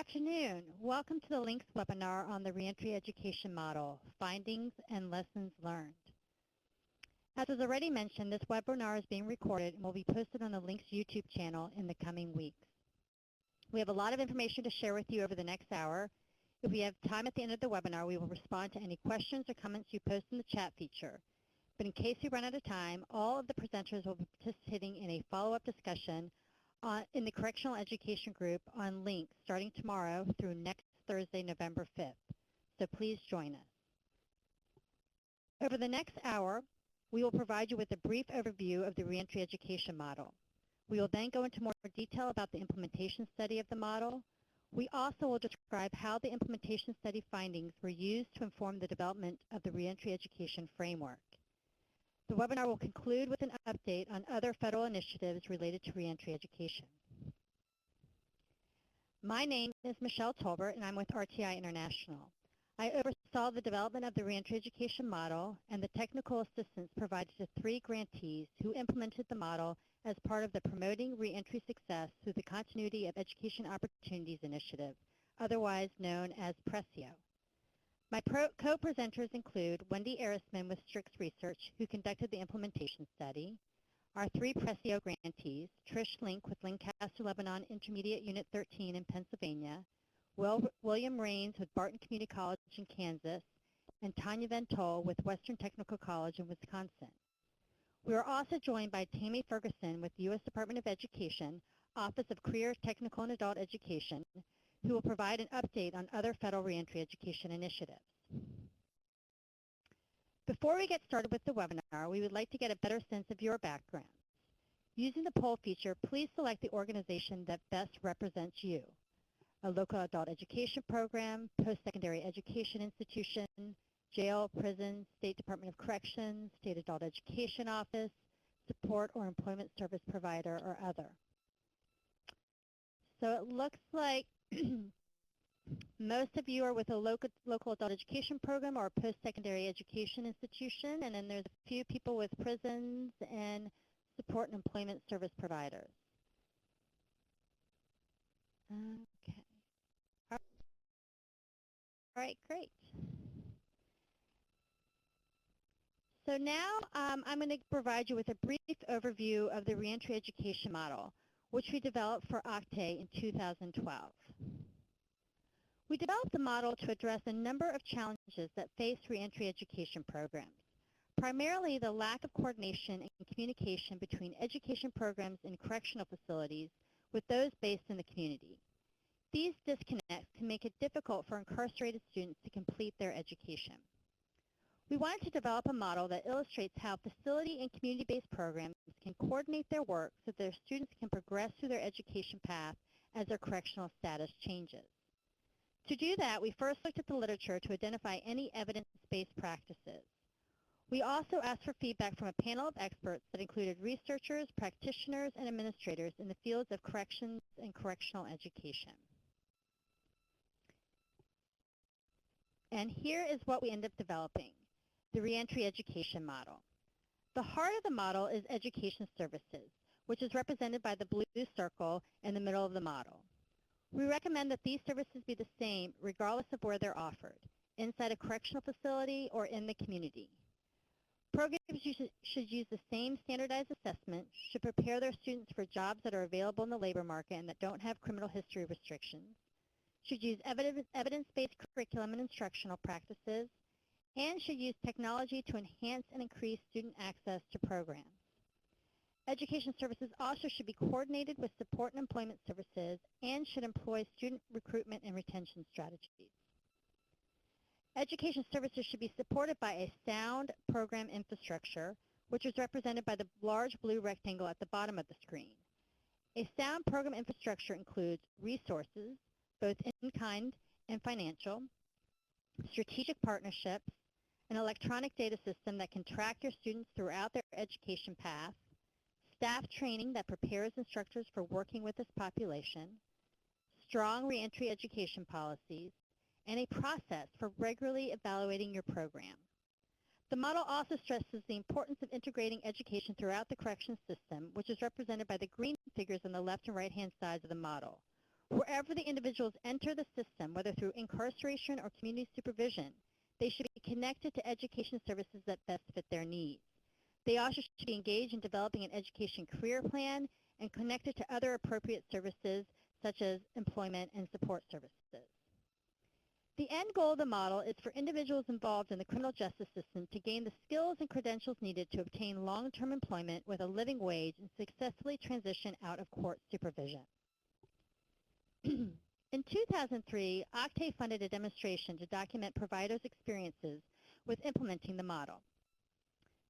afternoon. Welcome to the LINKS webinar on the Reentry Education Model, Findings and Lessons Learned. As was already mentioned, this webinar is being recorded and will be posted on the LINKS YouTube channel in the coming weeks. We have a lot of information to share with you over the next hour. If we have time at the end of the webinar, we will respond to any questions or comments you post in the chat feature. But in case we run out of time, all of the presenters will be participating in a follow-up discussion in the Correctional Education Group on LINKS starting tomorrow through next Thursday, November 5th. So please join us. Over the next hour, we will provide you with a brief overview of the Reentry Education Model. We will then go into more detail about the implementation study of the model. We also will describe how the implementation study findings were used to inform the development of the Reentry Education Framework. The webinar will conclude with an update on other federal initiatives related to reentry education. My name is Michelle Tolbert, and I'm with RTI International. I oversaw the development of the Reentry Education Model and the technical assistance provided to 3 grantees who implemented the model as part of the Promoting Reentry Success Through the Continuity of Education Opportunities Initiative, otherwise known as PRSCEO. My co-presenters include Wendy Erisman with Strix Research, who conducted the implementation study, our 3 PRSCEO grantees, Trish Link with Lancaster Lebanon Intermediate Unit 13 in Pennsylvania, William Raines with Barton Community College in Kansas, and Tanya Ventol with Western Technical College in Wisconsin. We are also joined by Tammy Ferguson with the U.S. Department of Education, Office of Career, Technical, and Adult Education, who will provide an update on other federal reentry education initiatives. Before we get started with the webinar, we would like to get a better sense of your backgrounds. Using the poll feature, please select the organization that best represents you: a local adult education program, post-secondary education institution, jail, prison, State Department of Corrections, State Adult Education Office, support or employment service provider, or other. So it looks like most of you are with a local adult education program or a post-secondary education institution, and then there's a few people with prisons and support and employment service providers. Okay. All right, great. So now I'm going to provide you with a brief overview of the Reentry Education Model, which we developed for OCTAE in 2012. We developed the model to address a number of challenges that face reentry education programs, primarily the lack of coordination and communication between education programs in correctional facilities with those based in the community. These disconnects can make it difficult for incarcerated students to complete their education. We wanted to develop a model that illustrates how facility and community-based programs can coordinate their work so their students can progress through their education path as their correctional status changes. To do that, we first looked at the literature to identify any evidence-based practices. We also asked for feedback from a panel of experts that included researchers, practitioners, and administrators in the fields of corrections and correctional education. And here is what we ended up developing: the Reentry Education Model. The heart of the model is education services, which is represented by the blue circle in the middle of the model. We recommend that these services be the same regardless of where they're offered, inside a correctional facility or in the community. Programs should use the same standardized assessment, should prepare their students for jobs that are available in the labor market and that don't have criminal history restrictions, should use evidence-based curriculum and instructional practices, and should use technology to enhance and increase student access to programs. Education services also should be coordinated with support and employment services and should employ student recruitment and retention strategies. Education services should be supported by a sound program infrastructure, which is represented by the large blue rectangle at the bottom of the screen. A sound program infrastructure includes resources, both in-kind and financial, strategic partnerships, an electronic data system that can track your students throughout their education path, staff training that prepares instructors for working with this population, strong reentry education policies, and a process for regularly evaluating your program. The model also stresses the importance of integrating education throughout the corrections system, which is represented by the green figures on the left and right-hand sides of the model. Wherever the individuals enter the system, whether through incarceration or community supervision, they should be connected to education services that best fit their needs. They also should be engaged in developing an education career plan and connected to other appropriate services such as employment and support services. The end goal of the model is for individuals involved in the criminal justice system to gain the skills and credentials needed to obtain long-term employment with a living wage and successfully transition out of court supervision. In 2003, OCTAE funded a demonstration to document providers' experiences with implementing the model.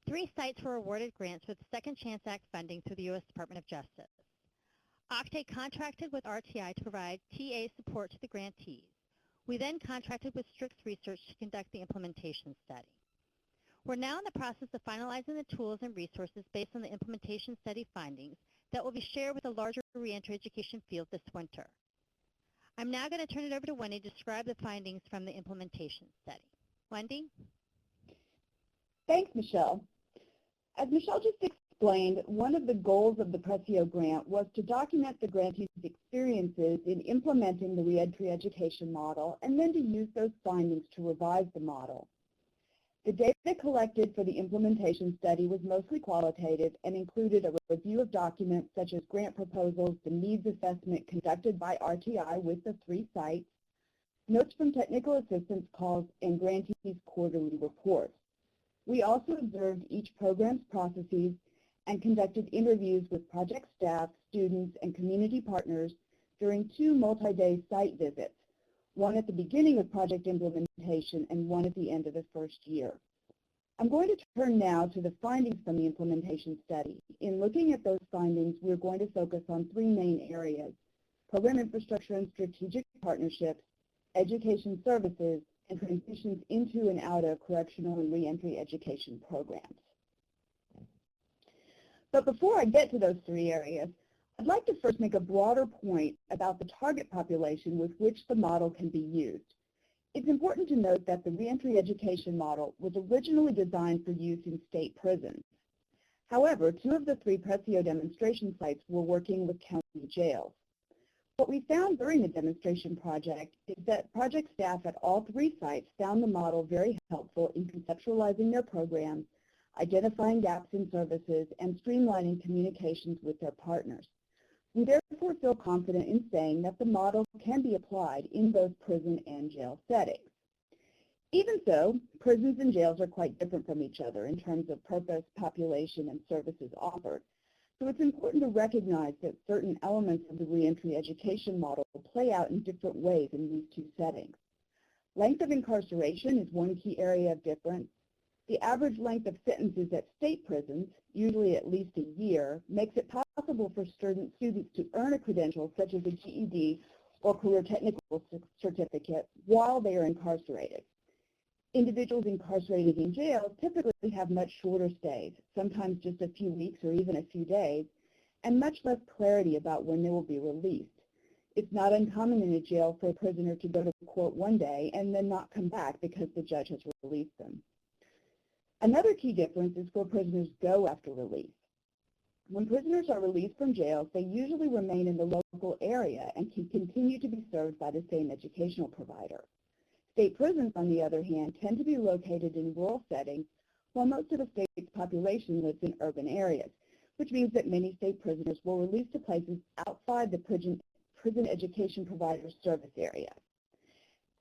3 sites were awarded grants with Second Chance Act funding through the U.S. Department of Justice. OCTAE contracted with RTI to provide TA support to the grantees. We then contracted with Strix Research to conduct the implementation study. We're now in the process of finalizing the tools and resources based on the implementation study findings that will be shared with the larger reentry education field this winter. I'm now going to turn it over to Wendy to describe the findings from the implementation study. Wendy? Thanks, Michelle. As Michelle just explained, one of the goals of the PRSCEO grant was to document the grantees' experiences in implementing the Reentry Education Model and then to use those findings to revise the model. The data collected for the implementation study was mostly qualitative and included a review of documents such as grant proposals, the needs assessment conducted by RTI with the 3 sites, notes from technical assistance calls, and grantees' quarterly reports. We also observed each program's processes and conducted interviews with project staff, students, and community partners during 2 multi-day site visits, one at the beginning of project implementation and one at the end of the first year. I'm going to turn now to the findings from the implementation study. In looking at those findings, we're going to focus on 3 main areas: program infrastructure and strategic partnerships, education services, and transitions into and out of correctional and reentry education programs. But before I get to those 3 areas, I'd like to first make a broader point about the target population with which the model can be used. It's important to note that the Reentry Education Model was originally designed for use in state prisons. However, 2 of the 3 PRSCEO demonstration sites were working with county jails. What we found during the demonstration project is that project staff at all 3 sites found the model very helpful in conceptualizing their programs, identifying gaps in services, and streamlining communications with their partners. We therefore feel confident in saying that the model can be applied in both prison and jail settings. Even so, prisons and jails are quite different from each other in terms of purpose, population, and services offered. So it's important to recognize that certain elements of the reentry education model play out in different ways in these 2 settings. Length of incarceration is one key area of difference. The average length of sentences at state prisons, usually at least a year, makes it possible for students to earn a credential such as a GED or career technical certificate while they are incarcerated. Individuals incarcerated in jails typically have much shorter stays, sometimes just a few weeks or even a few days, and much less clarity about when they will be released. It's not uncommon in a jail for a prisoner to go to court one day and then not come back because the judge has released them. Another key difference is where prisoners go after release. When prisoners are released from jails, they usually remain in the local area and can continue to be served by the same educational provider. State prisons, on the other hand, tend to be located in rural settings, while most of the state's population lives in urban areas, which means that many state prisoners will release to places outside the prison education provider's service area.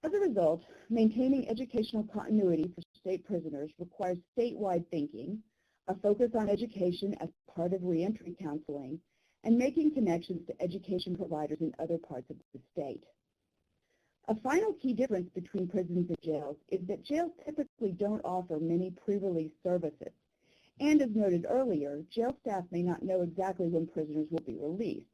As a result, maintaining educational continuity for state prisoners requires statewide thinking, a focus on education as part of reentry counseling, and making connections to education providers in other parts of the state. A final key difference between prisons and jails is that jails typically don't offer many pre-release services. And as noted earlier, jail staff may not know exactly when prisoners will be released.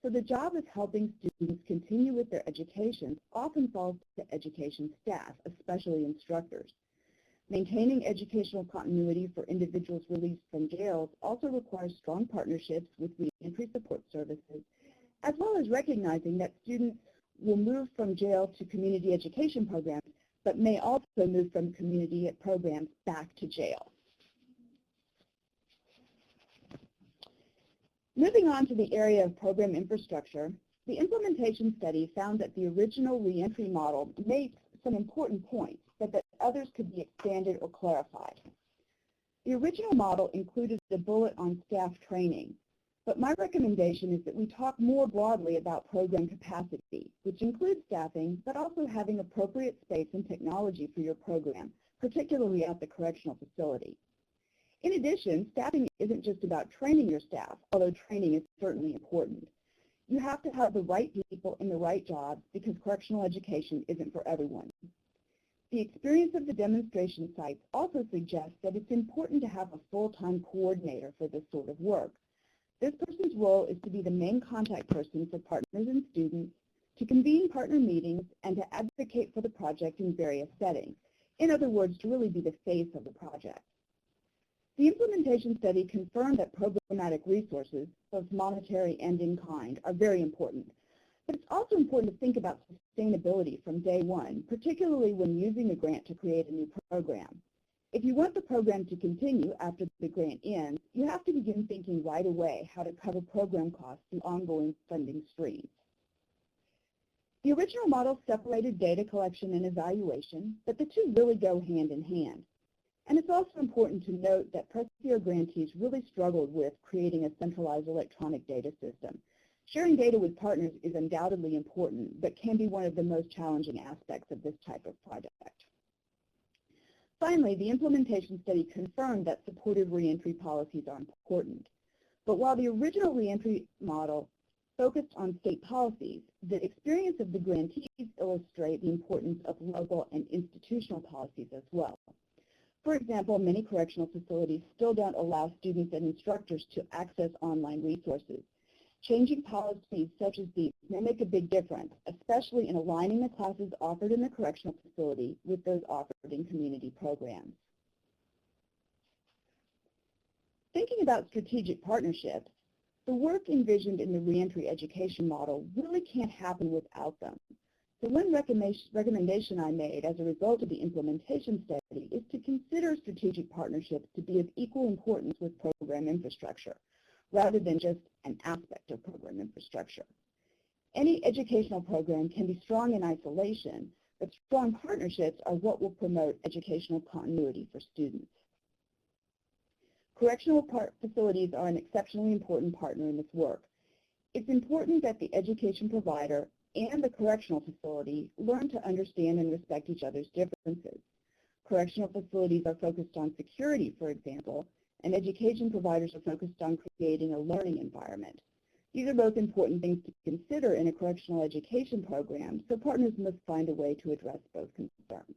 So the job of helping students continue with their education often falls to education staff, especially instructors. Maintaining educational continuity for individuals released from jails also requires strong partnerships with reentry support services, as well as recognizing that students will move from jail to community education programs, but may also move from community programs back to jail. Moving on to the area of program infrastructure, the implementation study found that the original reentry model made some important points, but that others could be expanded or clarified. The original model included a bullet on staff training, but my recommendation is that we talk more broadly about program capacity, which includes staffing, but also having appropriate space and technology for your program, particularly at the correctional facility. In addition, staffing isn't just about training your staff, although training is certainly important. You have to have the right people in the right jobs because correctional education isn't for everyone. The experience of the demonstration sites also suggests that it's important to have a full-time coordinator for this sort of work. This person's role is to be the main contact person for partners and students, to convene partner meetings, and to advocate for the project in various settings. In other words, to really be the face of the project. The implementation study confirmed that programmatic resources, both monetary and in kind, are very important. But it's also important to think about sustainability from day one, particularly when using a grant to create a new program. If you want the program to continue after the grant ends, you have to begin thinking right away how to cover program costs through ongoing funding streams. The original model separated data collection and evaluation, but the two really go hand in hand. And it's also important to note that PRSCEO grantees really struggled with creating a centralized electronic data system. Sharing data with partners is undoubtedly important, but can be one of the most challenging aspects of this type of project. Finally, the implementation study confirmed that supportive reentry policies are important. But while the original reentry model focused on state policies, the experience of the grantees illustrate the importance of local and institutional policies as well. For example, many correctional facilities still don't allow students and instructors to access online resources. Changing policies such as these may make a big difference, especially in aligning the classes offered in the correctional facility with those offered in community programs. Thinking about strategic partnerships, the work envisioned in the reentry education model really can't happen without them. So one recommendation I made as a result of the implementation study is to consider strategic partnerships to be of equal importance with program infrastructure, rather than just an aspect of program infrastructure. Any educational program can be strong in isolation, but strong partnerships are what will promote educational continuity for students. Correctional facilities are an exceptionally important partner in this work. It's important that the education provider and the correctional facility learn to understand and respect each other's differences. Correctional facilities are focused on security, for example, and education providers are focused on creating a learning environment. These are both important things to consider in a correctional education program, so partners must find a way to address both concerns.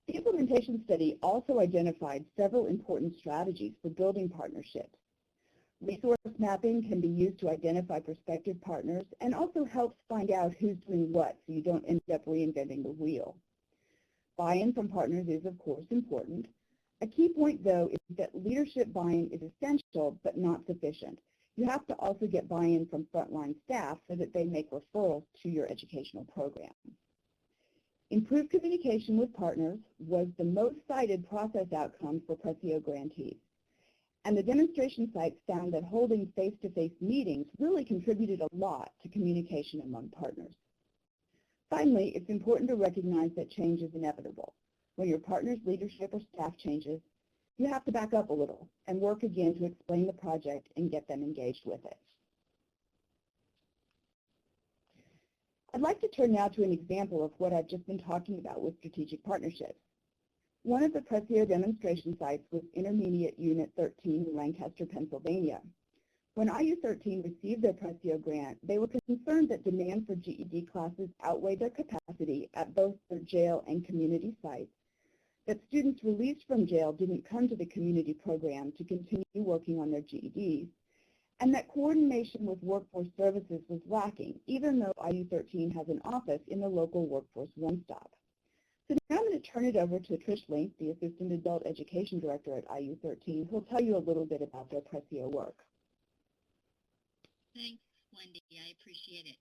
The implementation study also identified several important strategies for building partnerships. Resource mapping can be used to identify prospective partners and also helps find out who's doing what so you don't end up reinventing the wheel. Buy-in from partners is, of course, important. A key point, though, is that leadership buy-in is essential but not sufficient. You have to also get buy-in from frontline staff so that they make referrals to your educational program. Improved communication with partners was the most cited process outcome for PRSCEO grantees. And the demonstration sites found that holding face-to-face meetings really contributed a lot to communication among partners. Finally, it's important to recognize that change is inevitable. When your partner's leadership or staff changes, you have to back up a little and work again to explain the project and get them engaged with it. I'd like to turn now to an example of what I've just been talking about with strategic partnerships. One of the PRSCEO demonstration sites was Intermediate Unit 13 in Lancaster, Pennsylvania. When IU13 received their PRSCEO grant, they were concerned that demand for GED classes outweighed their capacity at both their jail and community sites, that students released from jail didn't come to the community program to continue working on their GEDs, and that coordination with workforce services was lacking, even though IU13 has an office in the local workforce one-stop. So now I'm going to turn it over to Trish Link, the Assistant Adult Education Director at IU13, who will tell you a little bit about their PRSCEO work. Thanks, Wendy. I appreciate it.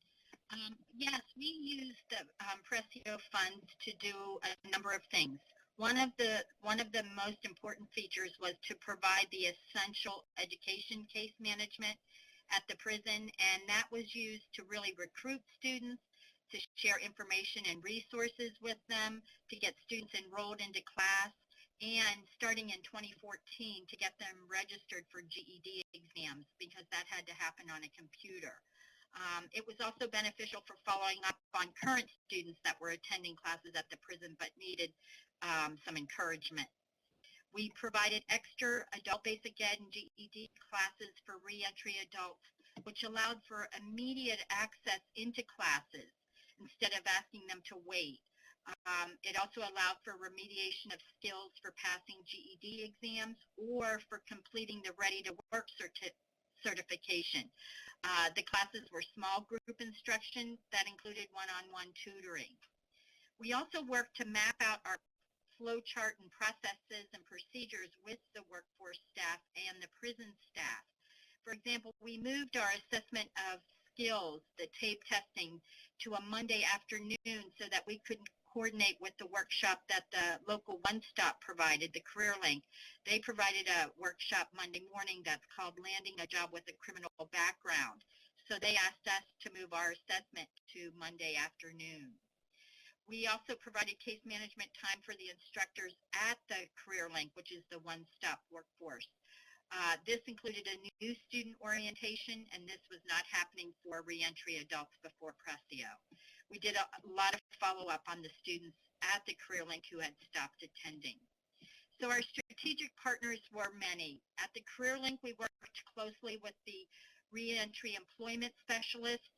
Yes, we use the PRSCEO funds to do a number of things. One of the most important features was to provide the essential education case management at the prison, and that was used to really recruit students, to share information and resources with them, to get students enrolled into class, and starting in 2014 to get them registered for GED exams because that had to happen on a computer. It was also beneficial for following up on current students that were attending classes at the prison but needed some encouragement. We provided extra adult basic ed and GED classes for reentry adults, which allowed for immediate access into classes instead of asking them to wait. It also allowed for remediation of skills for passing GED exams or for completing the Ready to Work certification. The classes were small group instruction that included one-on-one tutoring. We also worked to map out our flowchart and processes and procedures with the workforce staff and the prison staff. For example, we moved our assessment of skills, the tape testing, to a Monday afternoon so that we could coordinate with the workshop that the local One Stop provided, the Career Link. They provided a workshop Monday morning that's called Landing a Job with a Criminal Background. So they asked us to move our assessment to Monday afternoon. We also provided case management time for the instructors at the Career Link, which is the one-stop workforce. This included a new student orientation, and this was not happening for reentry adults before PRSCEO. We did a lot of follow-up on the students at the Career Link who had stopped attending. So our strategic partners were many. At the Career Link, we worked closely with the reentry employment specialists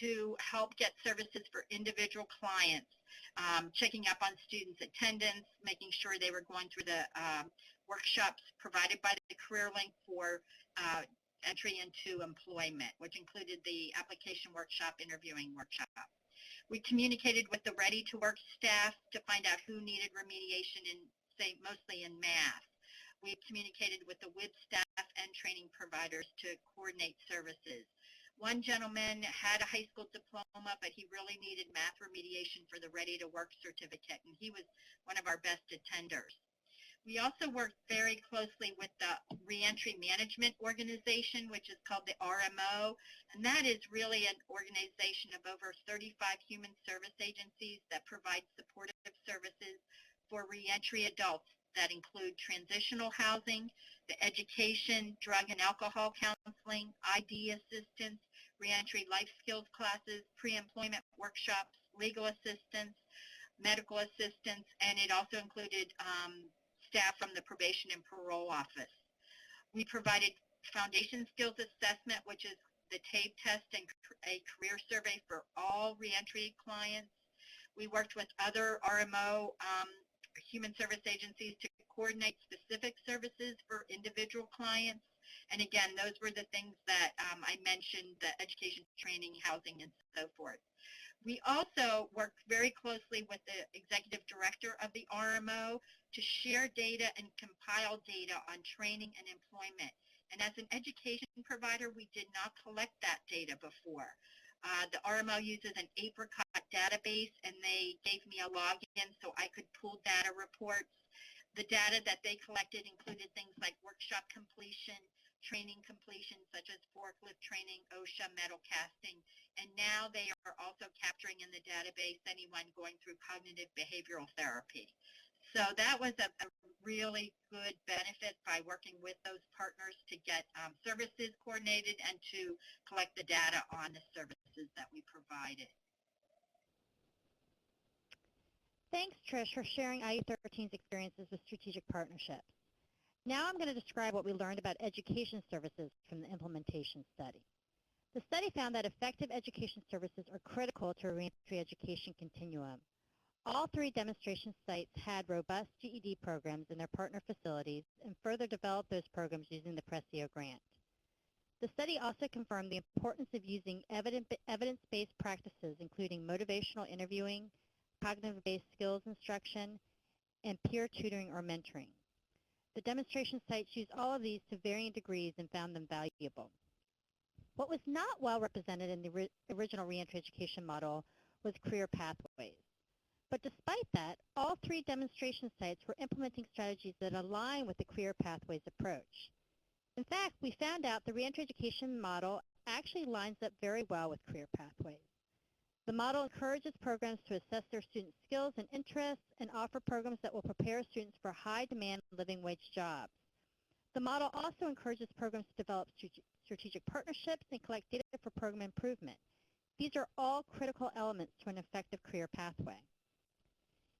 to help get services for individual clients, checking up on students' attendance, making sure they were going through the workshops provided by the Career Link for entry into employment, which included the application workshop, interviewing workshop. We communicated with the Ready to Work staff to find out who needed remediation in, say, mostly in math. We communicated with the WIB staff and training providers to coordinate services. One gentleman had a high school diploma, but he really needed math remediation for the Ready to Work certificate, and he was one of our best attenders. We also worked very closely with the Reentry Management Organization, which is called the RMO, and that is really an organization of over 35 human service agencies that provide supportive services for reentry adults that include transitional housing, the education, drug and alcohol counseling, ID assistance, reentry life skills classes, pre-employment workshops, legal assistance, medical assistance, and it also included staff from the probation and parole office. We provided foundation skills assessment, which is the TABE test and a career survey for all reentry clients. We worked with other RMO human service agencies to coordinate specific services for individual clients. And again, those were the things that I mentioned, the education, training, housing, and so forth. We also worked very closely with the executive director of the RMO to share data and compile data on training and employment. And as an education provider, we did not collect that data before. The RMO uses an Apricot database, and they gave me a login so I could pull data reports. The data that they collected included things like workshop completion, training completion such as forklift training, OSHA, metal casting, and now they are also capturing in the database anyone going through cognitive behavioral therapy. So that was a really good benefit by working with those partners to get services coordinated and to collect the data on the services that we provided. Thanks, Trish, for sharing IU13's experiences with strategic partnerships. Now I'm going to describe what we learned about education services from the implementation study. The study found that effective education services are critical to a reentry education continuum. All 3 demonstration sites had robust GED programs in their partner facilities and further developed those programs using the PRSCEO grant. The study also confirmed the importance of using evidence-based practices, including motivational interviewing, cognitive-based skills instruction, and peer tutoring or mentoring. The demonstration sites used all of these to varying degrees and found them valuable. What was not well represented in the original reentry education model was career pathways. But despite that, all 3 demonstration sites were implementing strategies that align with the career pathways approach. In fact, we found out the Reentry Education Model actually lines up very well with career pathways. The model encourages programs to assess their students' skills and interests and offer programs that will prepare students for high-demand living wage jobs. The model also encourages programs to develop strategic partnerships and collect data for program improvement. These are all critical elements to an effective career pathway.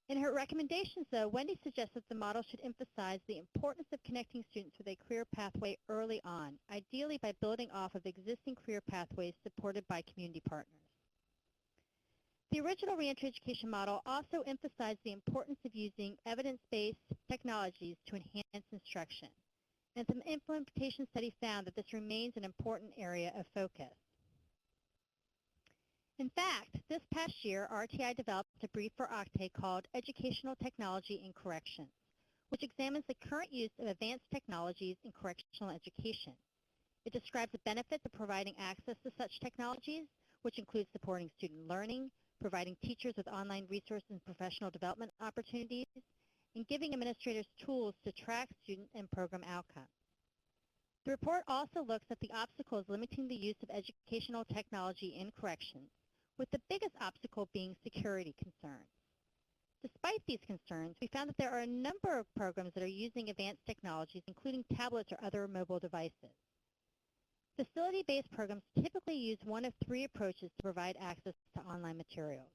In her recommendations, though, Wendy suggests that the model should emphasize the importance of connecting students with a career pathway early on, ideally by building off of existing career pathways supported by community partners. The original Reentry Education Model also emphasized the importance of using evidence-based technologies to enhance instruction. And some implementation studies found that this remains an important area of focus. In fact, this past year, RTI developed a brief for OCTAE called Educational Technology in Corrections, which examines the current use of advanced technologies in correctional education. It describes the benefits of providing access to such technologies, which includes supporting student learning, providing teachers with online resources and professional development opportunities, and giving administrators tools to track student and program outcomes. The report also looks at the obstacles limiting the use of educational technology in corrections, with the biggest obstacle being security concerns. Despite these concerns, we found that there are a number of programs that are using advanced technologies, including tablets or other mobile devices. Facility-based programs typically use one of three approaches to provide access to online materials.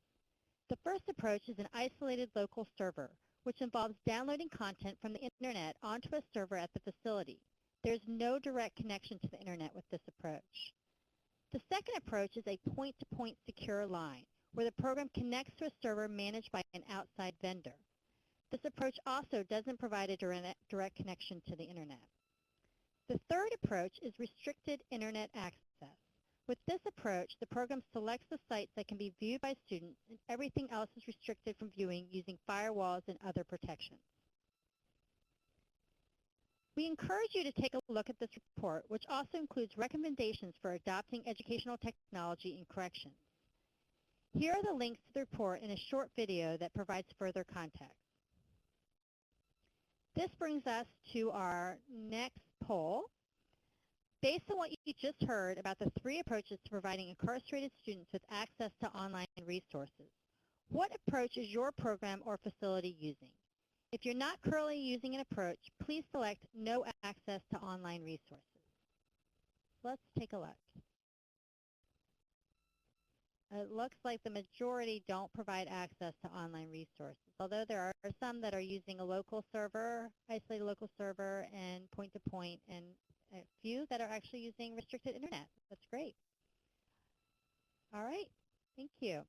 The first approach is an isolated local server, which involves downloading content from the internet onto a server at the facility. There's no direct connection to the internet with this approach. The second approach is a point-to-point secure line, where the program connects to a server managed by an outside vendor. This approach also doesn't provide a direct connection to the internet. The third approach is restricted internet access. With this approach, the program selects the sites that can be viewed by students, and everything else is restricted from viewing using firewalls and other protections. We encourage you to take a look at this report, which also includes recommendations for adopting educational technology in corrections. Here are the links to the report in a short video that provides further context. This brings us to our next poll. Based on what you just heard about the three approaches to providing incarcerated students with access to online resources, what approach is your program or facility using? If you're not currently using an approach, please select No Access to Online Resources. Let's take a look. It looks like the majority don't provide access to online resources, although there are some that are using a local server, isolated local server, and point-to-point, and a few that are actually using restricted internet. That's great. All right, thank you.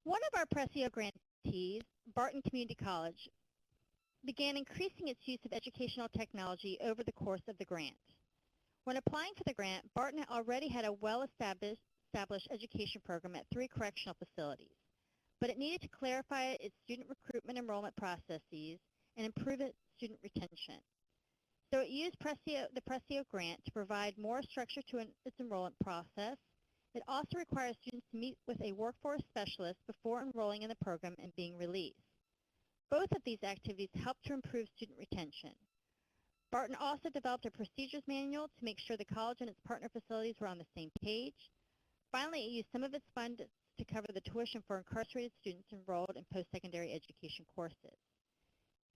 One of our PRSCEO grantees, Barton Community College, began increasing its use of educational technology over the course of the grant. When applying for the grant, Barton already had a well-established education program at 3 correctional facilities, but it needed to clarify its student recruitment enrollment processes and improve its student retention. So it used the PRSCEO grant to provide more structure to its enrollment process. It also requires students to meet with a workforce specialist before enrolling in the program and being released. Both of these activities help to improve student retention. Barton also developed a procedures manual to make sure the college and its partner facilities were on the same page. Finally, it used some of its funds to cover the tuition for incarcerated students enrolled in post-secondary education courses.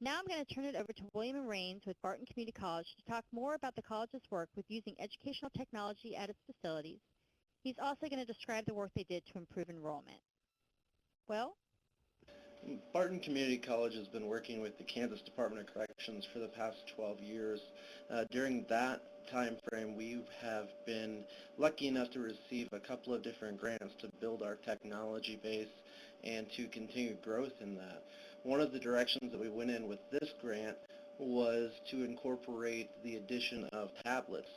Now I'm going to turn it over to William Raines with Barton Community College to talk more about the college's work with using educational technology at its facilities. He's also going to describe the work they did to improve enrollment. Will? Barton Community College has been working with the Kansas Department of Corrections for the past 12 years. During that time frame, we have been lucky enough to receive a couple of different grants to build our technology base and to continue growth in that. One of the directions that we went in with this grant was to incorporate the addition of tablets.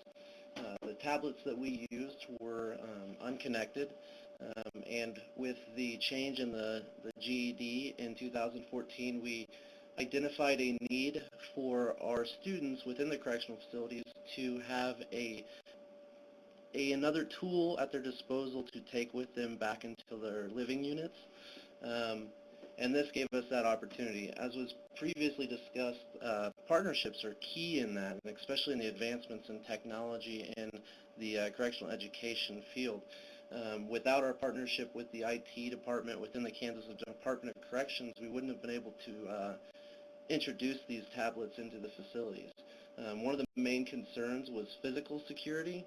The tablets that we used were unconnected. And with the change in the GED in 2014, we identified a need for our students within the correctional facilities to have another tool at their disposal to take with them back into their living units. And this gave us that opportunity. As was previously discussed, partnerships are key in that, and especially in the advancements in technology in the correctional education field. Without our partnership with the IT department within the Kansas Department of Corrections, we wouldn't have been able to introduce these tablets into the facilities. One of the main concerns was physical security.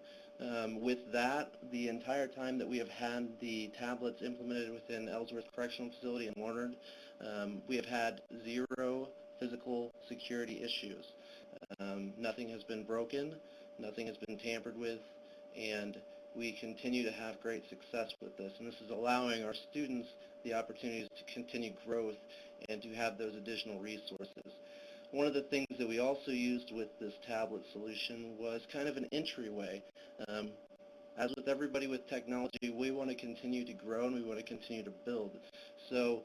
With that, the entire time that we have had the tablets implemented within Ellsworth Correctional Facility in Warner, we have had 0 physical security issues. Nothing has been broken, nothing has been tampered with, and we continue to have great success with this. And this is allowing our students the opportunities to continue growth and to have those additional resources. One of the things that we also used with this tablet solution was kind of an entryway. As with everybody with technology, we want to continue to grow and we want to continue to build. So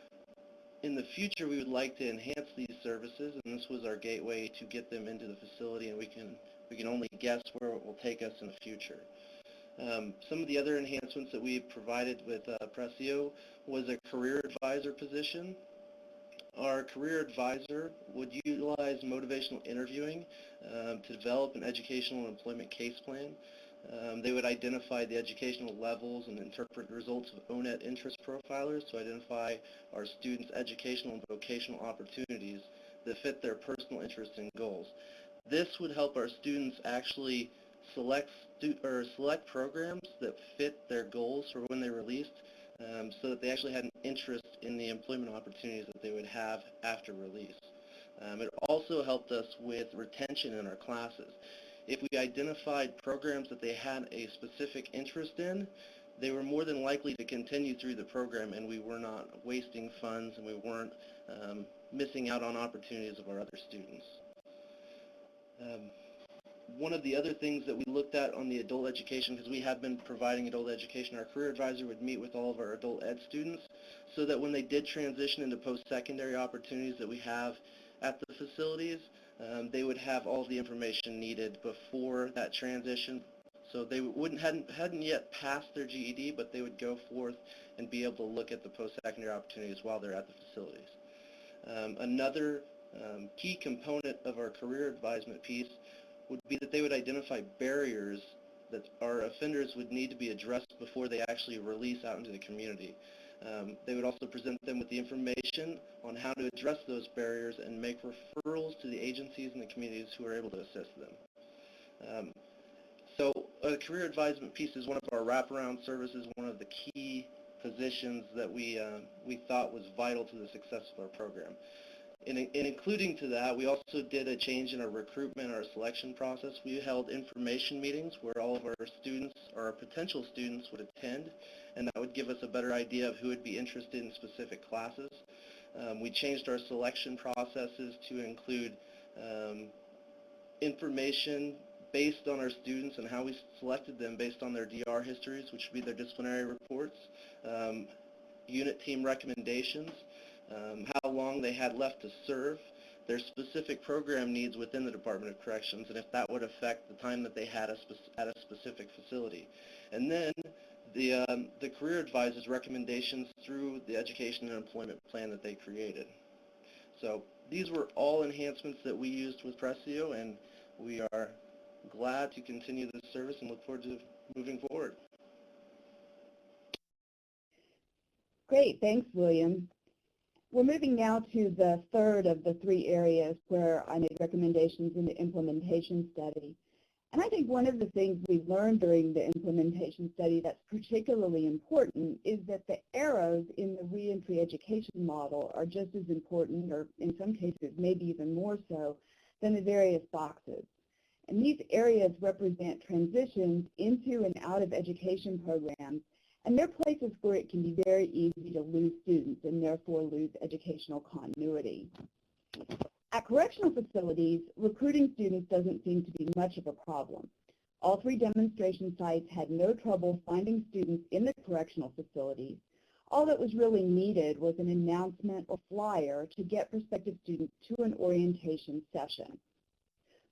in the future, we would like to enhance these services, and this was our gateway to get them into the facility, and we can only guess where it will take us in the future. Some of the other enhancements that we provided with PRSCEO was a career advisor position. Our career advisor would utilize motivational interviewing to develop an educational and employment case plan. They would identify the educational levels and interpret the results of O-Net interest profilers to identify our students' educational and vocational opportunities that fit their personal interests and goals. This would help our students actually select programs that fit their goals for when they released, so that they actually had an interest in the employment opportunities that they would have after release. It also helped us with retention in our classes. If we identified programs that they had a specific interest in, they were more than likely to continue through the program, and we were not wasting funds, and we weren't missing out on opportunities of our other students. One of the other things that we looked at on the adult education, because we have been providing adult education, our career advisor would meet with all of our adult ed students so that when they did transition into post-secondary opportunities that we have at the facilities, they would have all the information needed before that transition. So they hadn't yet passed their GED, but they would go forth and be able to look at the post-secondary opportunities while they're at the facilities. Another key component of our career advisement piece would be that they would identify barriers that our offenders would need to be addressed before they actually release out into the community. They would also present them with the information on how to address those barriers and make referrals to the agencies and the communities who are able to assist them. So a career advisement piece is one of our wraparound services, one of the key positions that we thought was vital to the success of our program. In including to that, we also did a change in our recruitment, our selection process. We held information meetings where all of our students, or our potential students, would attend, and that would give us a better idea of who would be interested in specific classes. We changed our selection processes to include information based on our students and how we selected them based on their DR histories, which would be their disciplinary reports, unit team recommendations, how long they had left to serve, their specific program needs within the Department of Corrections, and if that would affect the time that they had at a specific facility. And then the career advisor's recommendations through the education and employment plan that they created. So these were all enhancements that we used with PRSCEO, and we are glad to continue this service and look forward to moving forward. Great, thanks, William. We're moving now to the third of the 3 areas where I made recommendations in the implementation study. And I think one of the things we learned during the implementation study that's particularly important is that the arrows in the reentry education model are just as important, or in some cases maybe even more so, than the various boxes. And these areas represent transitions into and out of education programs, and they're places where it can be very easy to lose students and therefore lose educational continuity. At correctional facilities, recruiting students doesn't seem to be much of a problem. All 3 demonstration sites had no trouble finding students in the correctional facilities. All that was really needed was an announcement or flyer to get prospective students to an orientation session.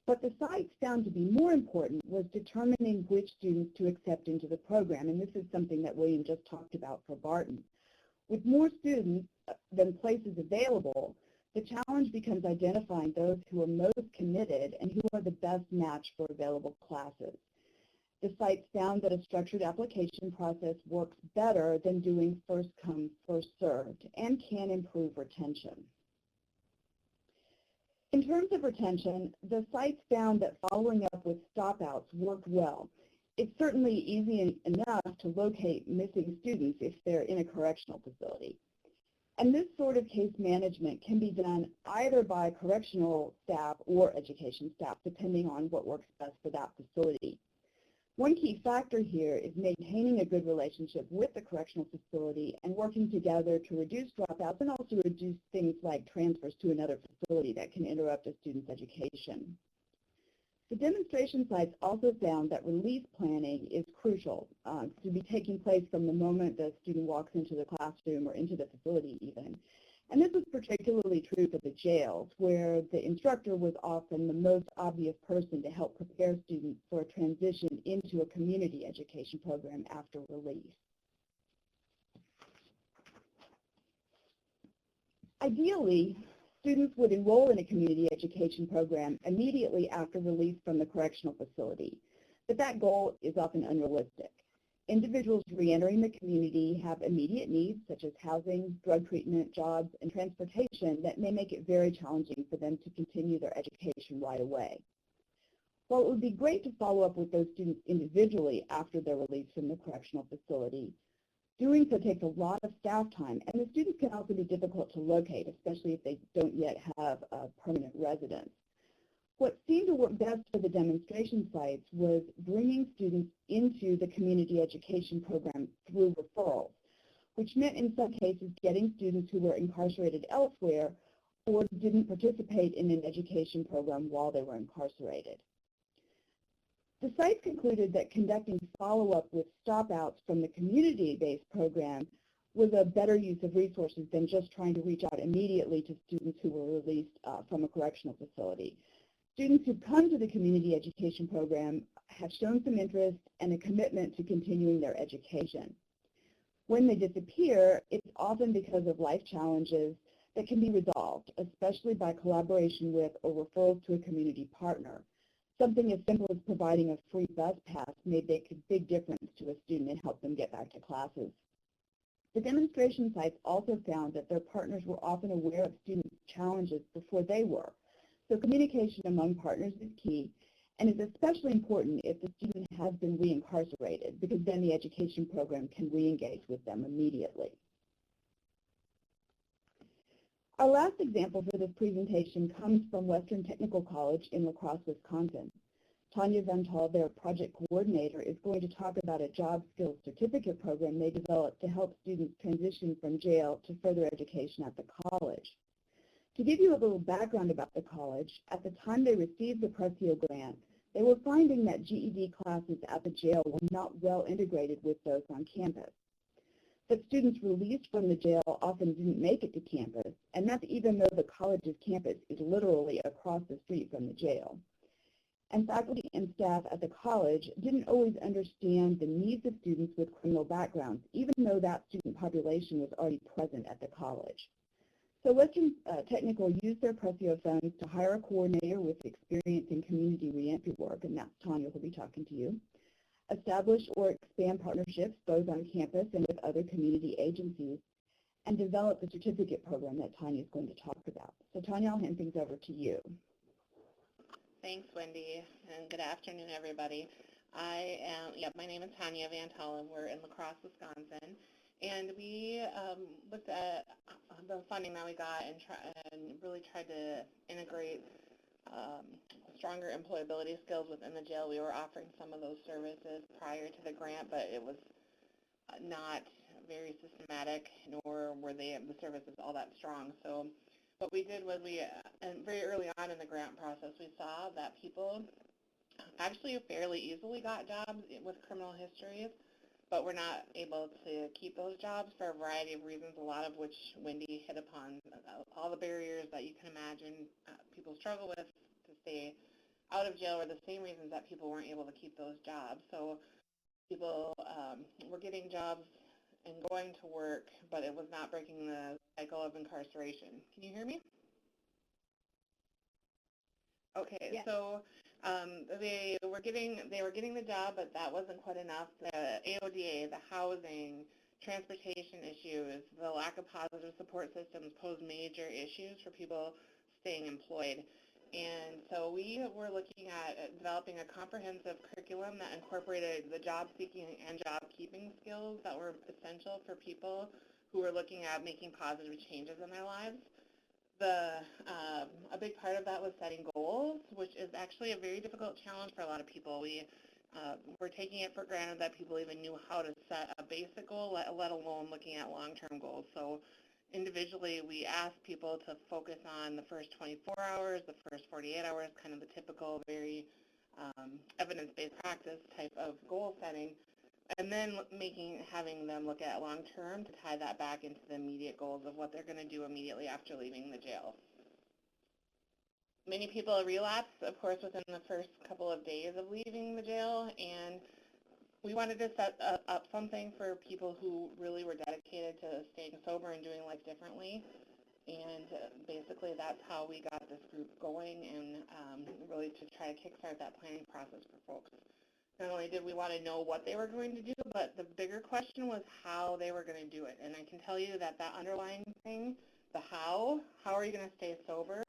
What the sites found to be more important was determining which students to accept into the program, and this is something that William just talked about for Barton. With more students than places available, the challenge becomes identifying those who are most committed and who are the best match for available classes. The sites found that a structured application process works better than doing first come, first served and can improve retention. In terms of retention, the sites found that following up with stop-outs worked well. It's certainly easy enough to locate missing students if they're in a correctional facility. And this sort of case management can be done either by correctional staff or education staff, depending on what works best for that facility. One key factor here is maintaining a good relationship with the correctional facility and working together to reduce dropouts and also reduce things like transfers to another facility that can interrupt a student's education. The demonstration sites also found that release planning is crucial to be taking place from the moment the student walks into the classroom or into the facility even. And this was particularly true for the jails, where the instructor was often the most obvious person to help prepare students for a transition into a community education program after release. Ideally, students would enroll in a community education program immediately after release from the correctional facility, but that goal is often unrealistic. Individuals reentering the community have immediate needs such as housing, drug treatment, jobs, and transportation that may make it very challenging for them to continue their education right away. While it would be great to follow up with those students individually after their release from the correctional facility, doing so takes a lot of staff time, and the students can also be difficult to locate, especially if they don't yet have a permanent residence. What seemed to work best for the demonstration sites was bringing students into the community education program through referrals, which meant in some cases getting students who were incarcerated elsewhere or didn't participate in an education program while they were incarcerated. The sites concluded that conducting follow-up with stop-outs from the community-based program was a better use of resources than just trying to reach out immediately to students who were released from a correctional facility. Students who come to the community education program have shown some interest and a commitment to continuing their education. When they disappear, it's often because of life challenges that can be resolved, especially by collaboration with or referrals to a community partner. Something as simple as providing a free bus pass may make a big difference to a student and help them get back to classes. The demonstration sites also found that their partners were often aware of students' challenges before they were. So communication among partners is key, and is especially important if the student has been reincarcerated, because then the education program can re-engage with them immediately. Our last example for this presentation comes from Western Technical College in La Crosse, Wisconsin. Tanya Vental, their project coordinator, is going to talk about a job skills certificate program they developed to help students transition from jail to further education at the college. To give you a little background about the college, at the time they received the PRSCEO grant, they were finding that GED classes at the jail were not well integrated with those on campus. That students released from the jail often didn't make it to campus, and that's even though the college's campus is literally across the street from the jail. And faculty and staff at the college didn't always understand the needs of students with criminal backgrounds, even though that student population was already present at the college. So Western Technical used their PRSCEO funds to hire a coordinator with experience in community reentry work, and that's Tanya who will be talking to you. Establish or expand partnerships both on campus and with other community agencies, and develop the certificate program that Tanya is going to talk about. So Tanya, I'll hand things over to you. Thanks, Wendy, and good afternoon, everybody. My name is Tanya Vental, and we're in La Crosse, Wisconsin. And we looked at the funding that we got and really tried to integrate stronger employability skills within the jail. We were offering some of those services prior to the grant, but it was not very systematic, nor were the services all that strong. So what we did was and very early on in the grant process, we saw that people actually fairly easily got jobs with criminal histories, but we're not able to keep those jobs for a variety of reasons, a lot of which Wendy hit upon. All the barriers that you can imagine people struggle with to stay out of jail were the same reasons that people weren't able to keep those jobs. So people were getting jobs and going to work, but it was not breaking the cycle of incarceration. Can you hear me? Okay, Yes. so they were getting the job, but that wasn't quite enough. The AODA, the housing, transportation issues, the lack of positive support systems posed major issues for people staying employed. And so we were looking at developing a comprehensive curriculum that incorporated the job-seeking and job-keeping skills that were essential for people who were looking at making positive changes in their lives. A big part of that was setting goals, which is actually a very difficult challenge for a lot of people. We're taking it for granted that people even knew how to set a basic goal, let alone looking at long-term goals. So individually, we asked people to focus on the first 24 hours, the first 48 hours, kind of the typical, very evidence-based practice type of goal setting, and then having them look at long-term to tie that back into the immediate goals of what they're going to do immediately after leaving the jail. Many people relapse, of course, within the first couple of days of leaving the jail, and we wanted to set up something for people who really were dedicated to staying sober and doing life differently. And basically that's how we got this group going, and really to try to kickstart that planning process for folks. Not only did we want to know what they were going to do, but the bigger question was how they were going to do it. And I can tell you that underlying thing, the how are you going to stay sober?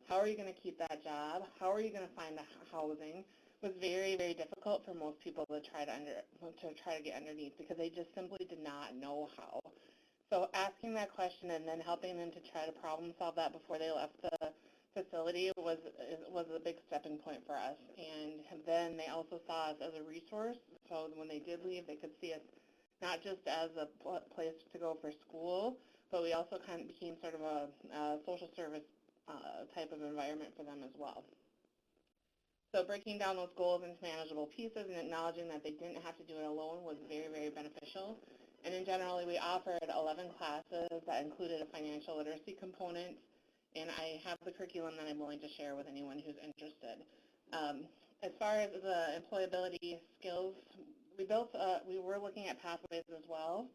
How are you going to keep that job? How are you going to find the housing? Was very, very difficult for most people to try to get underneath, because they just simply did not know how. So asking that question and then helping them to try to problem solve that before they left the facility was a big stepping point for us. And then they also saw us as a resource. So when they did leave, they could see us not just as a place to go for school, but we also kind of became sort of a social service type of environment for them as well. So breaking down those goals into manageable pieces and acknowledging that they didn't have to do it alone was very, very beneficial. And in general, we offered 11 classes that included a financial literacy component, and I have the curriculum that I'm willing to share with anyone who's interested. As far as the employability skills, we were looking at pathways as well,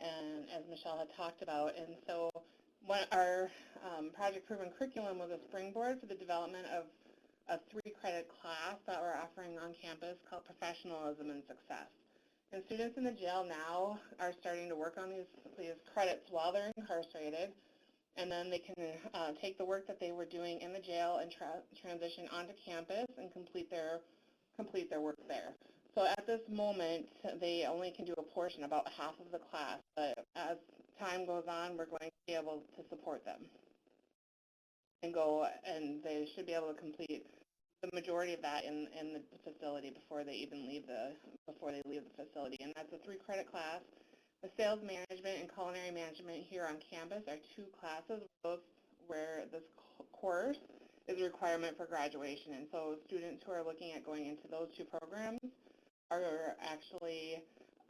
and as Michelle had talked about. And so our Project Proven curriculum was a springboard for the development of a 3-credit class that we're offering on campus called Professionalism and Success. And students in the jail now are starting to work on these credits while they're incarcerated, and then they can take the work that they were doing in the jail and transition onto campus and complete their work there. So at this moment, they only can do a portion, about half of the class, but as time goes on, we're going to be able to support them and they should be able to complete the majority of that in the facility before they leave the facility. And that's a 3-credit class. The sales management and culinary management here on campus are 2 classes, both where this course is a requirement for graduation. And so students who are looking at going into those 2 programs are actually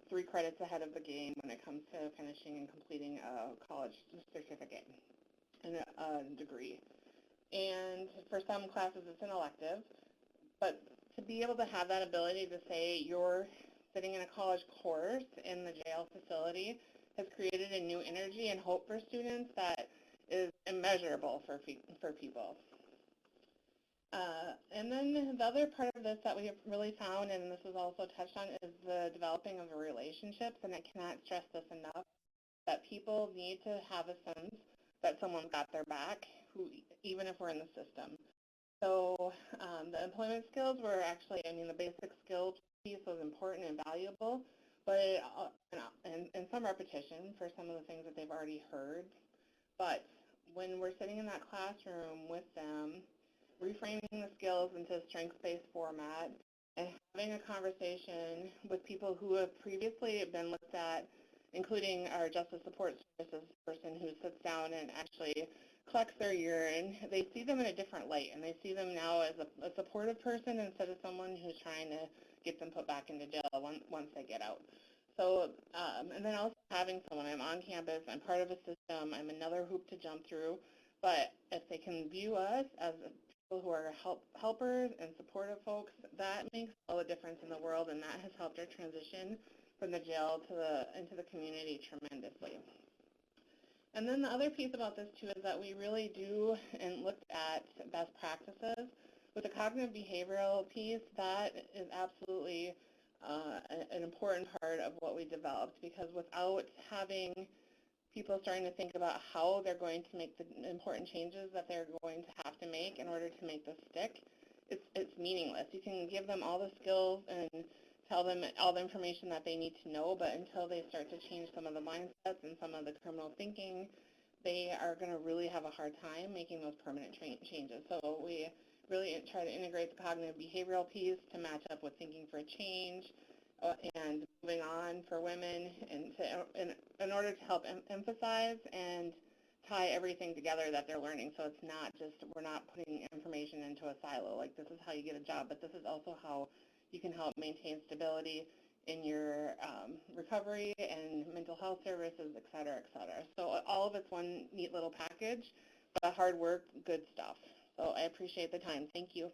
3 credits ahead of the game when it comes to finishing and completing a college certificate and a degree. And for some classes, it's an elective. But to be able to have that ability to say you're sitting in a college course in the jail facility has created a new energy and hope for students that is immeasurable for people. And then the other part of this that we have really found, and this was also touched on, is the developing of relationships. And I cannot stress this enough, that people need to have a sense that someone's got their back, even if we're in the system. So the employment skills were actually, the basic skills piece was important and valuable, but and some repetition for some of the things that they've already heard. But when we're sitting in that classroom with them, reframing the skills into a strengths-based format and having a conversation with people who have previously been looked at, including our justice support services person who sits down and actually collects their urine, they see them in a different light, and they see them now as a supportive person instead of someone who's trying to get them put back into jail once they get out. So, and then also having someone, I'm on campus, I'm part of a system, I'm another hoop to jump through, but if they can view us as people who are helpers and supportive folks, that makes all the difference in the world, and that has helped our transition from the jail into the community tremendously. And then the other piece about this too is that we really do and looked at best practices. With the cognitive behavioral piece, that is absolutely an important part of what we developed, because without having people starting to think about how they're going to make the important changes that they're going to have to make in order to make this stick, it's meaningless. You can give them all the skills and tell them all the information that they need to know, but until they start to change some of the mindsets and some of the criminal thinking, they are going to really have a hard time making those permanent changes. So we really try to integrate the cognitive behavioral piece to match up with thinking for a change and moving on for women, and in order to help emphasize and tie everything together that they're learning. So it's not just, we're not putting information into a silo, like this is how you get a job, but this is also how you can help maintain stability in your recovery and mental health services, et cetera, et cetera. So all of it's one neat little package, but hard work, good stuff. So I appreciate the time. Thank you.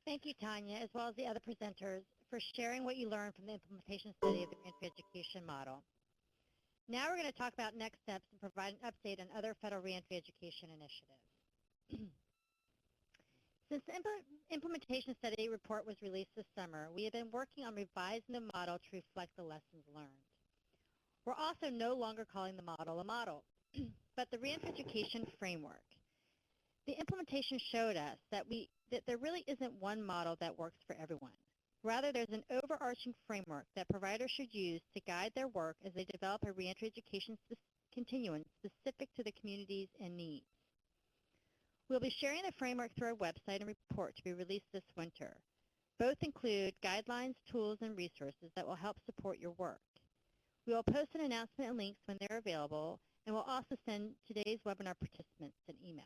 Thank you, Tanya, as well as the other presenters, for sharing what you learned from the implementation study of the Reentry Education Model. Now we're going to talk about next steps and provide an update on other federal reentry education initiatives. Since the implementation study report was released this summer, we have been working on revising the model to reflect the lessons learned. We're also no longer calling the model a model, but the Reentry Education Framework. The implementation showed us that there really isn't one model that works for everyone. Rather, there's an overarching framework that providers should use to guide their work as they develop a reentry education continuum specific to the communities and needs. We'll be sharing the framework through our website and report to be released this winter. Both include guidelines, tools, and resources that will help support your work. We will post an announcement and links when they're available, and we'll also send today's webinar participants an email.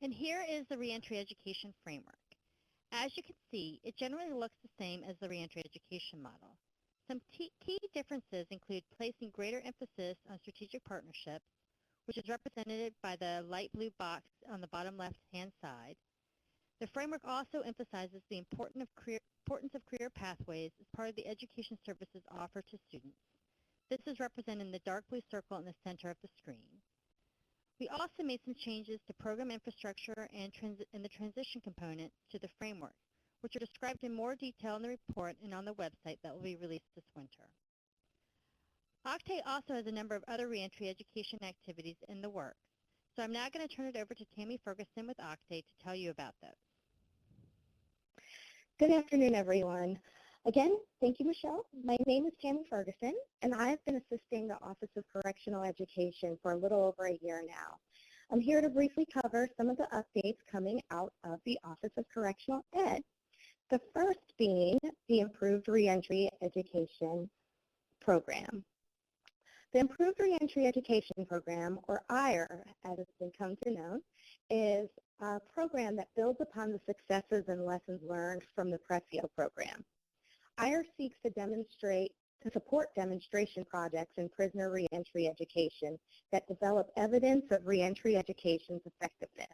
And here is the Reentry Education Framework. As you can see, it generally looks the same as the Reentry Education Model. Some key differences include placing greater emphasis on strategic partnerships, which is represented by the light blue box on the bottom left-hand side. The framework also emphasizes the importance of career pathways as part of the education services offered to students. This is represented in the dark blue circle in the center of the screen. We also made some changes to program infrastructure and the transition component to the framework, which are described in more detail in the report and on the website that will be released this winter. OCTAE also has a number of other reentry education activities in the works, so I'm now going to turn it over to Tammy Ferguson with OCTAE to tell you about those. Good afternoon, everyone. Again, thank you, Michelle. My name is Tammy Ferguson, and I've been assisting the Office of Correctional Education for a little over a year now. I'm here to briefly cover some of the updates coming out of the Office of Correctional Ed. The first being the Improved Reentry Education Program. The Improved Reentry Education Program, or IRE, as it's been come to know, is a program that builds upon the successes and lessons learned from the PRSCEO program. IRE seeks to support demonstration projects in prisoner reentry education that develop evidence of reentry education's effectiveness.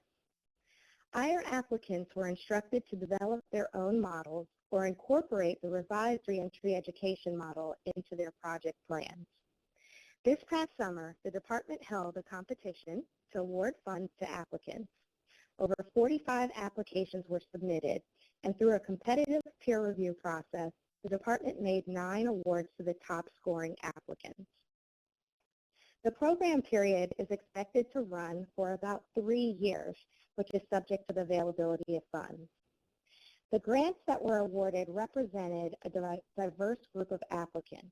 IRE applicants were instructed to develop their own models or incorporate the revised reentry education model into their project plans. This past summer, the department held a competition to award funds to applicants. Over 45 applications were submitted, and through a competitive peer review process, the department made 9 awards to the top scoring applicants. The program period is expected to run for about 3 years, which is subject to the availability of funds. The grants that were awarded represented a diverse group of applicants.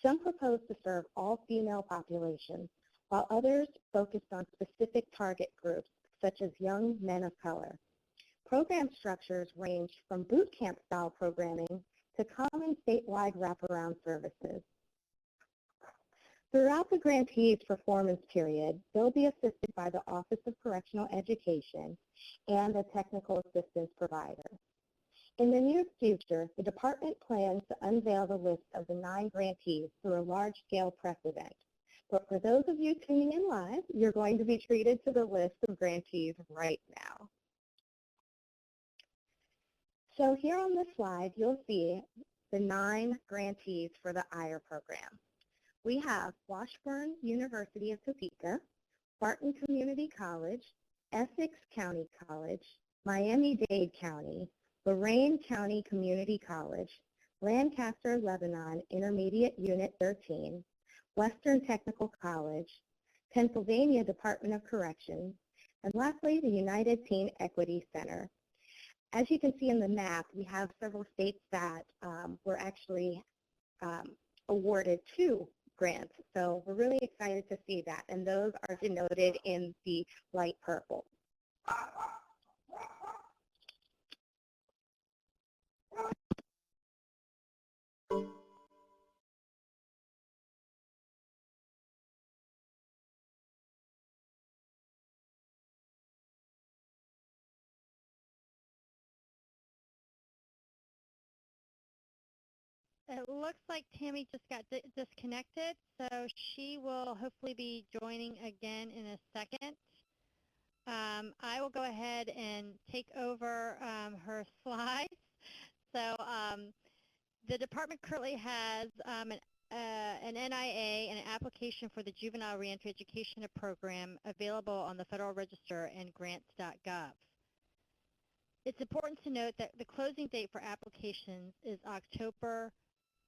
Some proposed to serve all female populations, while others focused on specific target groups, such as young men of color. Program structures ranged from boot camp style programming to common statewide wraparound services. Throughout the grantee's performance period, they'll be assisted by the Office of Correctional Education and a technical assistance provider. In the near future, the department plans to unveil the list of the 9 grantees through a large-scale press event. But for those of you tuning in live, you're going to be treated to the list of grantees right now. So here on this slide, you'll see the 9 grantees for the IRE program. We have Washburn University of Topeka, Barton Community College, Essex County College, Miami-Dade County, Lorain County Community College, Lancaster Lebanon Intermediate Unit 13, Western Technical College, Pennsylvania Department of Corrections, and lastly, the United Teen Equity Center. As you can see in the map, we have several states that were actually awarded 2 grants. So we're really excited to see that, and those are denoted in the light purple. It looks like Tammy just got disconnected, so she will hopefully be joining again in a second. I will go ahead and take over her slides. So the department currently has an NIA and an application for the Juvenile Reentry Education Program available on the Federal Register and grants.gov. It's important to note that the closing date for applications is October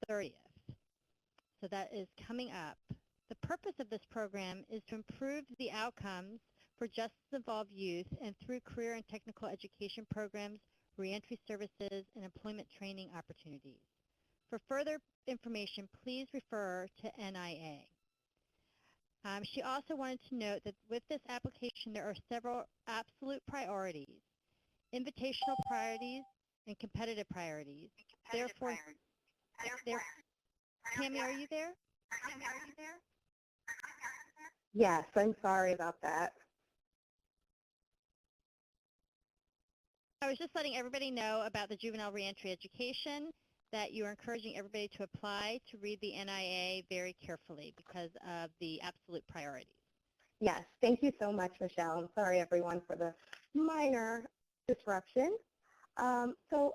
30th. So that is coming up. The purpose of this program is to improve the outcomes for justice-involved youth and through career and technical education programs, reentry services, and employment training opportunities. For further information, please refer to NIA. She also wanted to note that with this application, there are several absolute priorities, invitational priorities, and competitive priorities. Therefore, Tammy, are you there? Yes, I'm sorry about that. I was just letting everybody know about the juvenile reentry education, that you're encouraging everybody to apply to read the NIA very carefully because of the absolute priorities. Yes, thank you so much, Michelle. I'm sorry, everyone, for the minor disruption. So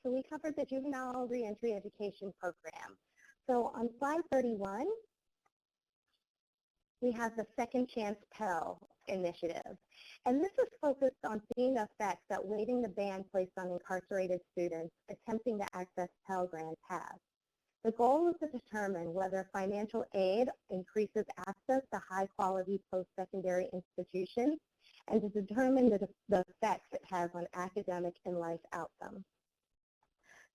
we covered the Juvenile Reentry Education Program. So on slide 31, we have the Second Chance Pell initiative. And this is focused on seeing the effects that waiving the ban placed on incarcerated students attempting to access Pell grants has. The goal is to determine whether financial aid increases access to high-quality post-secondary institutions and to determine the effects it has on academic and life outcomes.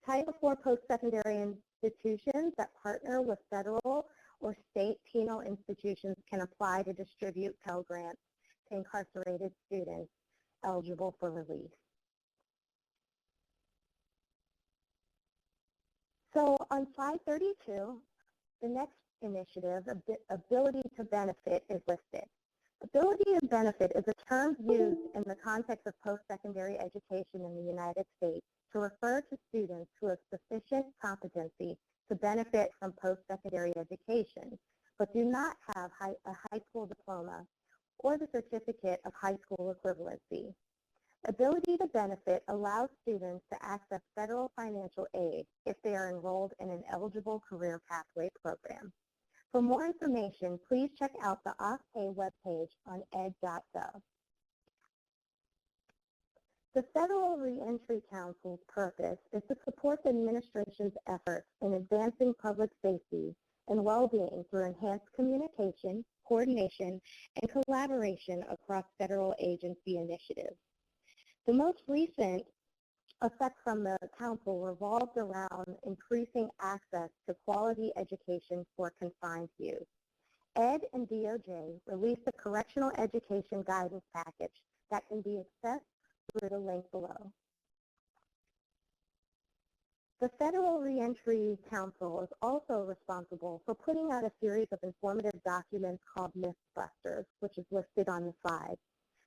Title IV post-secondary institutions that partner with federal or state penal institutions can apply to distribute Pell grants to incarcerated students eligible for release. So on slide 32, the next initiative, Ability to Benefit, is listed. Ability to benefit is a term used in the context of post-secondary education in the United States to refer to students who have sufficient competency to benefit from post-secondary education, but do not have a high school diploma or the certificate of high school equivalency. Ability to benefit allows students to access federal financial aid if they are enrolled in an eligible career pathway program. For more information, please check out the OSPAY webpage on ed.gov. The Federal Reentry Council's purpose is to support the administration's efforts in advancing public safety and well-being through enhanced communication, coordination, and collaboration across federal agency initiatives. The most recent effect from the Council revolved around increasing access to quality education for confined youth. ED and DOJ released a correctional education guidance package that can be accessed through the link below. The Federal Reentry Council is also responsible for putting out a series of informative documents called Mythbusters, which is listed on the slide.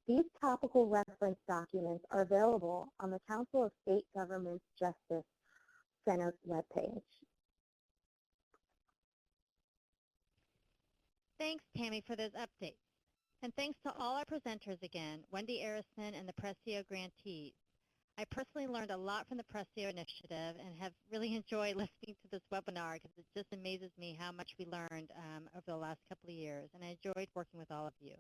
These topical reference documents are available on the Council of State Governments Justice Center webpage. Thanks, Tammy, for those updates. And thanks to all our presenters again, Wendy Erisman and the PRSCEO grantees. I personally learned a lot from the PRSCEO initiative and have really enjoyed listening to this webinar because it just amazes me how much we learned over the last couple of years, and I enjoyed working with all of you.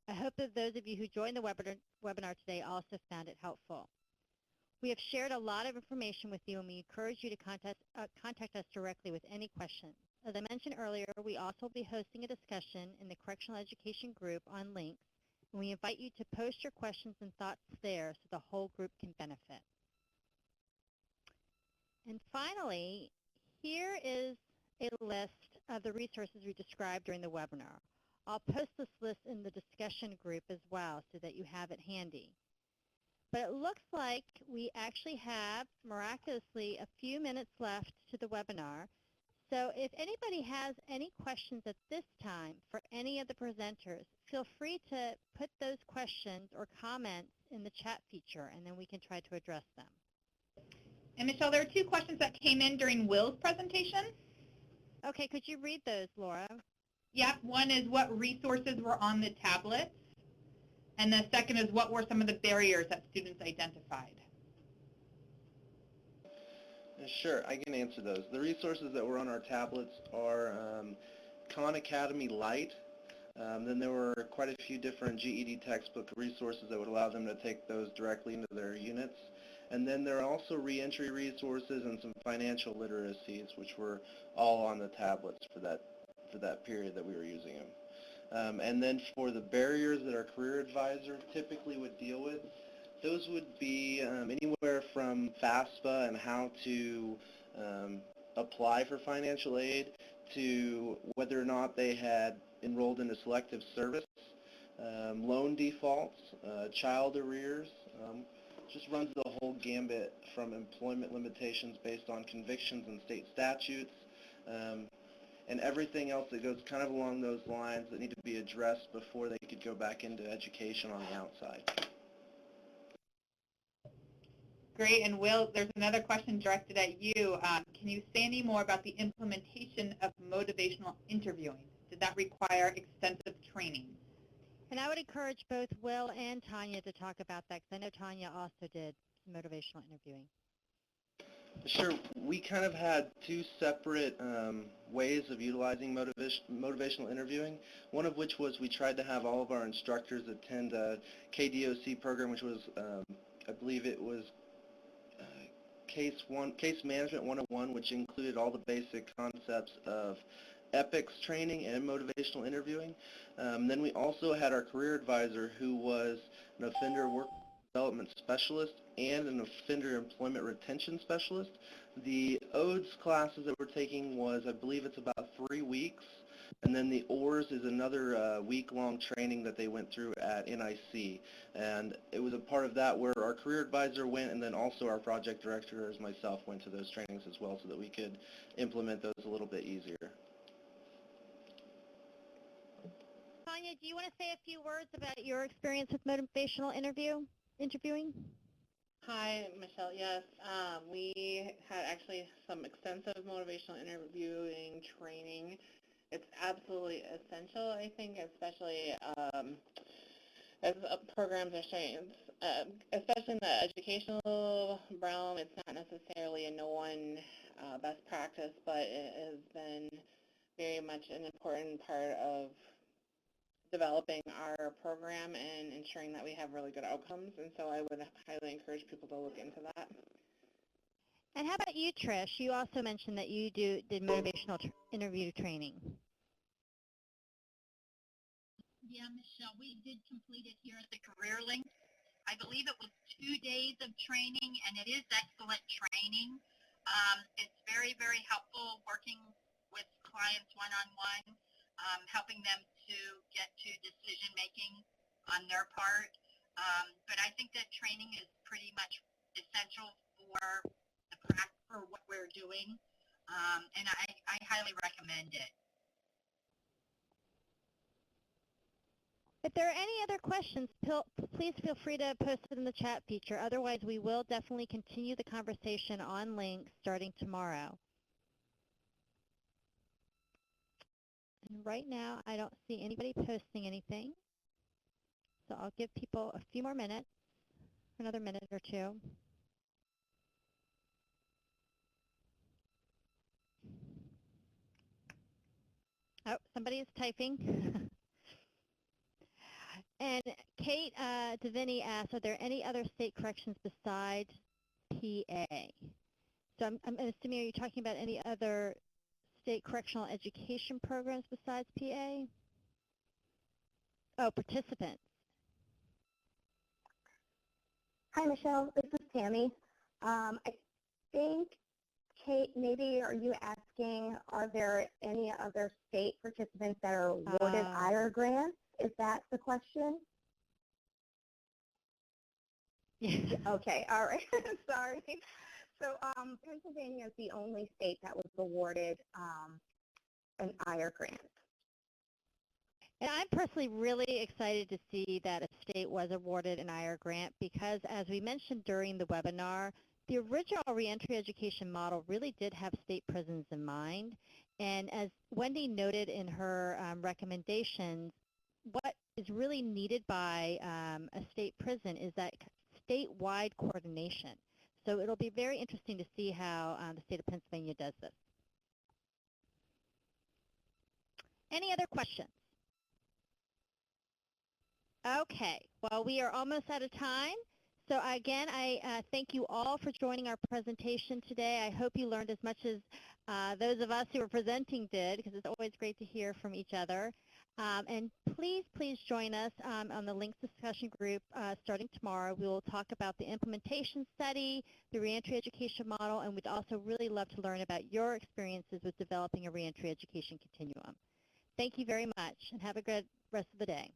I hope that those of you who joined the webinar today also found it helpful. We have shared a lot of information with you, and we encourage you to contact us directly with any questions. As I mentioned earlier, we also will be hosting a discussion in the Correctional Education group on links, and we invite you to post your questions and thoughts there so the whole group can benefit. And finally, here is a list of the resources we described during the webinar. I'll post this list in the discussion group as well so that you have it handy. But it looks like we actually have, miraculously, a few minutes left to the webinar. So if anybody has any questions at this time for any of the presenters, feel free to put those questions or comments in the chat feature, and then we can try to address them. And Michelle, there are two questions that came in during Will's presentation. Okay, could you read those, Laura? Yep, one is what resources were on the tablets, and the second is what were some of the barriers that students identified? Sure, I can answer those. The resources that were on our tablets are Khan Academy Lite. Then there were quite a few different GED textbook resources that would allow them to take those directly into their units. And then there are also reentry resources and some financial literacies, which were all on the tablets for that period that we were using them. And then for the barriers that our career advisor typically would deal with, those would be anywhere from FAFSA and how to apply for financial aid to whether or not they had enrolled in a selective service, loan defaults, child arrears, just runs the whole gambit from employment limitations based on convictions and state statutes, and everything else that goes kind of along those lines that need to be addressed before they could go back into education on the outside. Great, and Will, there's another question directed at you. Can you say any more about the implementation of motivational interviewing? Did that require extensive training? And I would encourage both Will and Tanya to talk about that, because I know Tanya also did motivational interviewing. Sure. We kind of had two separate ways of utilizing motivational interviewing, one of which was we tried to have all of our instructors attend a KDOC program, which was, I believe it was Case Management 101, which included all the basic concepts of ethics training and motivational interviewing. Then we also had our career advisor, who was an offender work development specialist and an offender employment retention specialist. The ODES classes that we're taking was, I believe it's about 3 weeks, and then the ORS is another week-long training that they went through at NIC. And it was a part of that where our career advisor went, and then also our project director, as myself, went to those trainings as well so that we could implement those a little bit easier. Tanya, do you want to say a few words about your experience with motivational interviewing? Hi, Michelle. Yes, we had actually some extensive motivational interviewing training. It's absolutely essential, I think, especially as programs are showing, especially in the educational realm. It's not necessarily a no-one best practice, but it has been very much an important part of developing our program and ensuring that we have really good outcomes, and so I would highly encourage people to look into that. And how about you, Trish? You also mentioned that you did motivational interview training. Yeah, Michelle, we did complete it here at the Career Link. I believe it was 2 days of training, and it is excellent training. It's very, very helpful working with clients one-on-one, helping them to get to decision-making on their part. But I think that training is pretty much essential for what we're doing, and I highly recommend it. If there are any other questions, please feel free to post it in the chat feature. Otherwise, we will definitely continue the conversation on links starting tomorrow. And right now, I don't see anybody posting anything. So I'll give people a few more minutes. for another minute or two. Oh, somebody is typing. And Kate Deviney asked, are there any other state corrections besides PA? So I'm assuming, are you talking about any other state correctional education programs besides PA? Oh, participants. Hi, Michelle. This is Tammy. I think, Kate, maybe are you asking, are there any other state participants that are awarded IR grants? Is that the question? Yeah. Okay, all right. Sorry. So Pennsylvania is the only state that was awarded an IR grant. And I'm personally really excited to see that a state was awarded an IR grant because, as we mentioned during the webinar, the original reentry education model really did have state prisons in mind. And as Wendy noted in her recommendations, what is really needed by a state prison is that statewide coordination. So it'll be very interesting to see how the state of Pennsylvania does this. Any other questions? Okay, well, we are almost out of time. So again, I thank you all for joining our presentation today. I hope you learned as much as those of us who are presenting did, because it's always great to hear from each other. And please join us on the Links discussion group starting tomorrow. We will talk about the implementation study, the reentry education model, and we'd also really love to learn about your experiences with developing a reentry education continuum. Thank you very much, and have a good rest of the day.